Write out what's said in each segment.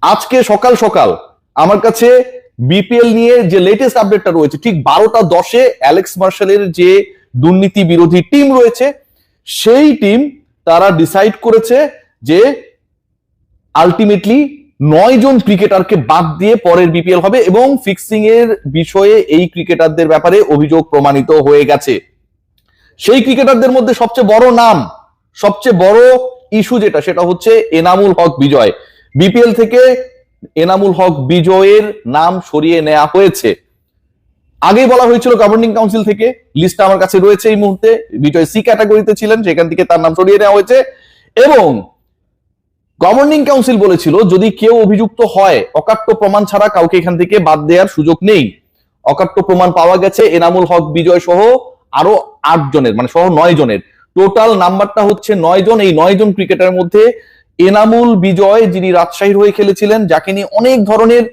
আজকে সকাল সকাল আমার কাছে বিপিএল নিয়ে যে লেটেস্ট আপডেটটা রয়েছে, ঠিক 12টা 10-এ অ্যালেক্স মার্শালের যে দুর্নীতি বিরোধী টিম রয়েছে, সেই টিম তারা ডিসাইড করেছে যে আলটিমেটলি 9 জন ক্রিকেটারকে বাদ দিয়ে পরের বিপিএল হবে এবং ফিক্সিং এর বিষয়ে এই ক্রিকেটারদের ব্যাপারে অভিযোগ প্রমাণিত হয়ে গেছে। সেই ক্রিকেটারদের মধ্যে সবচেয়ে বড় নাম, সবচেয়ে বড় ইস্যু সেটা হচ্ছে এনামুল হক বিজয়। বিপিএল থেকে এনামুল হক বিজয়ের নাম সরিয়ে নেওয়া হয়েছে। আগেই বলা হয়েছিল গভর্নিং কাউন্সিল থেকে, লিস্টটা আমার কাছে রয়েছে এই মুহূর্তে, বিজয় সি ক্যাটাগরিতে ছিলেন, সেখান থেকে তার নাম সরিয়ে নেওয়া হয়েছে। এবং গভর্নিং কাউন্সিল বলেছিল যদি কেউ অভিযুক্ত হয়, অকাট্য প্রমাণ ছাড়া কাউকে এখান থেকে বাদ দেওয়ার সুযোগ নেই। অকাট্য প্রমাণ পাওয়া গেছে এনামুল হক বিজয় সহ আরো 8 জনের, মানে সহ 9 জনের। টোটাল নাম্বারটা হচ্ছে 9 জন। এই 9 জন ক্রিকেটারের মধ্যে এনামুল বিজয়, যিনি রাজশাহীর হয়ে খেলেছিলেন, যাকে নিয়ে অনেক ধরনের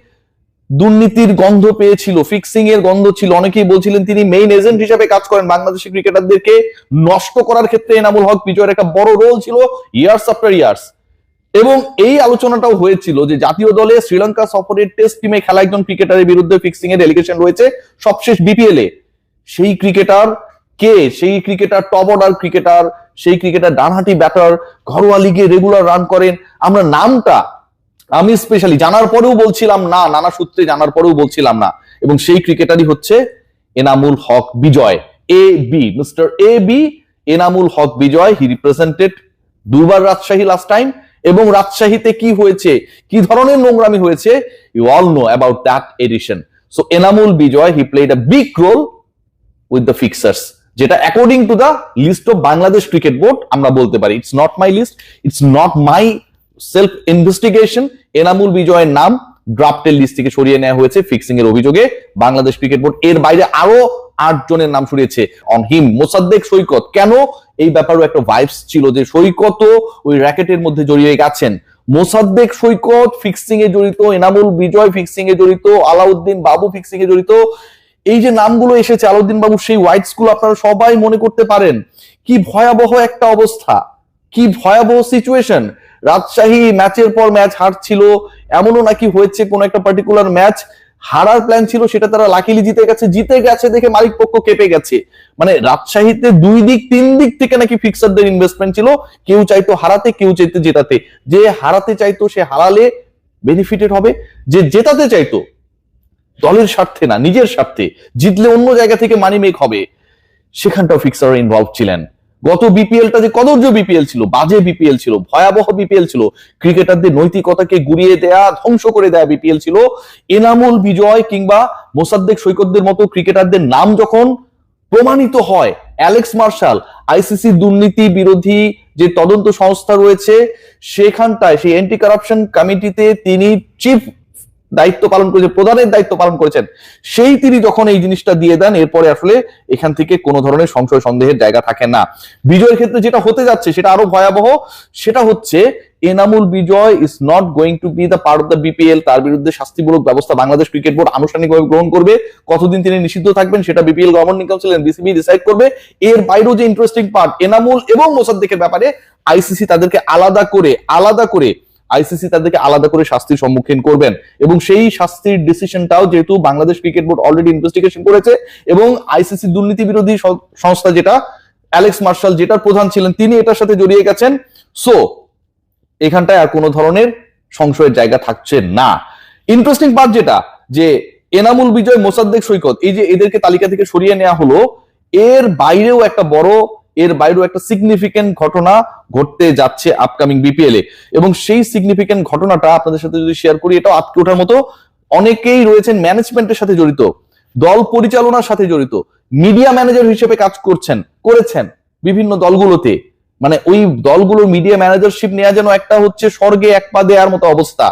দুর্নীতির গন্ধ পেয়েছিল, ফিক্সিং এর গন্ধ ছিল, অনেকেই বলছিলেন তিনি মেইন এজেন্ট হিসেবে কাজ করেন, বাংলাদেশি ক্রিকেটারদেরকে নষ্ট করার ক্ষেত্রে এনামুল হক বিজয়ের একটা বড় রোল ছিল ইয়ার্স আফটার ইয়ার্স। এবং এই আলোচনাটাও হয়েছিল যে জাতীয় দলে শ্রীলঙ্কা সফরের টেস্ট টিমে খেলা একজন ক্রিকেটারের বিরুদ্ধে ফিক্সিং এর এলিগেশন রয়েছে সবশেষ বিপিএল এ। সেই ক্রিকেটার কে? সেই ক্রিকেটার টপ অর্ডার ক্রিকেটার, সেই ক্রিকেটার ডানহাতি ব্যাটার, ঘরোয়া লিগে রেগুলার রান করেন। আমরা নামটা আমি স্পেশালি জানার পরেও বলছিলাম না, নানা সূত্রে জানার পরেও বলছিলাম না, এবং সেই ক্রিকেটারই হচ্ছে Enamul Haque Bijoy, A B, mister A B Enamul Haque Bijoy. He represented দুবার রাজশাহী লাস্ট টাইম। এবং রাজশাহীতে কি হয়েছে, কি ধরনের নোংরামি হয়েছে, you all know about that edition. So Enamul Bijoy, he played a big role with the fixers, যেটা according to the list of Bangladesh cricket board আমরা বলতে পারি। It's not my list, it's not my self investigation. Enamul বিজয়ের নাম ড্রাফটের list থেকে সরিয়ে নেওয়া হয়েছে ফিক্সিং এর অভিযোগে বাংলাদেশ ক্রিকেট বোর্ড। এর বাইরে আরো 8 জনের নাম সরিয়েছে অন হিম। মোসাদ্দেক সৈকত, কেন? এই ব্যাপারও একটা ভাইবস ছিল যে সৈকত ওই র্যাকেটের মধ্যে জড়িয়ে গেছেন। মোসাদ্দেক সৈকত ফিক্সিং এ জড়িত, এনামুল বিজয় ফিক্সিং এ জড়িত, আলাউদ্দিন বাবু ফিক্সিং এ জড়িত। এই যে নামগুলো এসেছে, আলাউদ্দিন বাবু সেই হোয়াইট স্কুল, আপনারা সবাই মনে করতে পারেন কি ভয়াবহ একটা অবস্থা, কি ভয়াবহ সিচুয়েশন। রাজশাহী ম্যাচের পর ম্যাচ হারছিল, এমনও নাকি হয়েছে কোন একটা পার্টিকুলার ম্যাচ হারার প্ল্যান ছিল, সেটা তারা লাকিলি জিতে গেছে দেখে মালিক পক্ষ কেঁপে গেছে। মানে রাজশাহীতে 2 দিক 3 দিক থেকে নাকি ফিক্সারদের ইনভেস্টমেন্ট ছিল, কেউ চাইতো হারাতে, কেউ চাইতো জেতাতে। যে হারাতে চাইতো সে হারালে বেনিফিটেড হবে, যে জেতাতে চাইতো দলের স্বার্থে না নিজের স্বার্থে, জিতলে অন্য জায়গা থেকে মানি মেক হবে, সেখানটাও ফিক্সার ইনভলভ ছিলেন। গত বিপিএলটা যে কদর্য বিপিএল ছিল, বাজে বিপিএল ছিল, ভয়াবহ বিপিএল ছিল, ক্রিকেটারদের নৈতিকতাকে গুড়িয়ে দেয়া, ধ্বংস করে দেয়া বিপিএল ছিল। এনামুল বিজয় কিংবা মোসাদ্দেক সৈকতদের মতো ক্রিকেটারদের নাম যখন প্রমাণিত হয়, অ্যালেক্স মার্শাল, আইসিসি দুর্নীতি বিরোধী যে তদন্ত সংস্থা রয়েছে সেখানটায়, সেই অ্যান্টি কারাপশন কমিটিতে তিনি চিফ দায়িত্ব পালন করেছেন, প্রধানের দায়িত্ব পালন করেছেন, সেই তিনি যখন এই জিনিসটা দিয়ে দেন, এরপরে আসলে এখান থেকে কোনো ধরনের সংশয় সন্দেহের জায়গা থাকে না। বিজয়ের ক্ষেত্রে যেটা হতে যাচ্ছে সেটা আরো ভয়াবহ। সেটা হচ্ছে Enamul Bijoy is not going to be the part of the BPL. তার বিরুদ্ধে শাস্তিমূলক ব্যবস্থা বাংলাদেশ ক্রিকেট বোর্ড আনুষ্ঠানিকভাবে গ্রহণ করবে। কতদিন তিনি নিষিদ্ধ থাকবেন সেটা BPL governing council and BCB decide করবে। এর বাইরেও যে ইন্টারেস্টিং পার্ট, এনামুল এবং মোসাদ্দেকের ব্যাপারে আইসিসি তাদেরকে আলাদা করে শাস্তির সম্মুখীন করবেন, এবং সেই শাস্তির ডিসিশনটাও যেহেতু Bangladesh cricket board already investigation করেছে, এবং আইসিসি দুর্নীতি বিরোধী সংস্থা যেটা অ্যালেক্স মার্শাল যেটার প্রধান ছিলেন, তিনি এটার সাথে জড়িয়ে গেছেন। সো এখানটায় আর কোনো ধরনের সংশয়ের জায়গা থাকছে না। ইন্টারেস্টিং পার্ট যেটা, যে এনামুল বিজয়, মোসাদ্দেক সৈকত, এই যে এদেরকে তালিকা থেকে সরিয়ে নেওয়া হলো, এর বাইরেও একটা সিগনিফিকেন্ট ঘটনা ঘটতে যাচ্ছে আপকামিং বিপিএল এ। এবং সেই সিগনিফিকেন্ট ঘটনাটা আপনাদের সাথে যদি শেয়ার করি, এটাও আটকে ওঠার মতো। অনেকেই রয়েছেন ম্যানেজমেন্টের সাথে জড়িত, দল পরিচালনার সাথে জড়িত, মিডিয়া ম্যানেজার হিসেবে কাজ করেছেন বিভিন্ন দলগুলোতে। মানে ওই দলগুলোর মিডিয়া ম্যানেজারশিপ নেওয়া যেন একটা হচ্ছে স্বর্গে এক পা দেওয়ার মতো অবস্থা।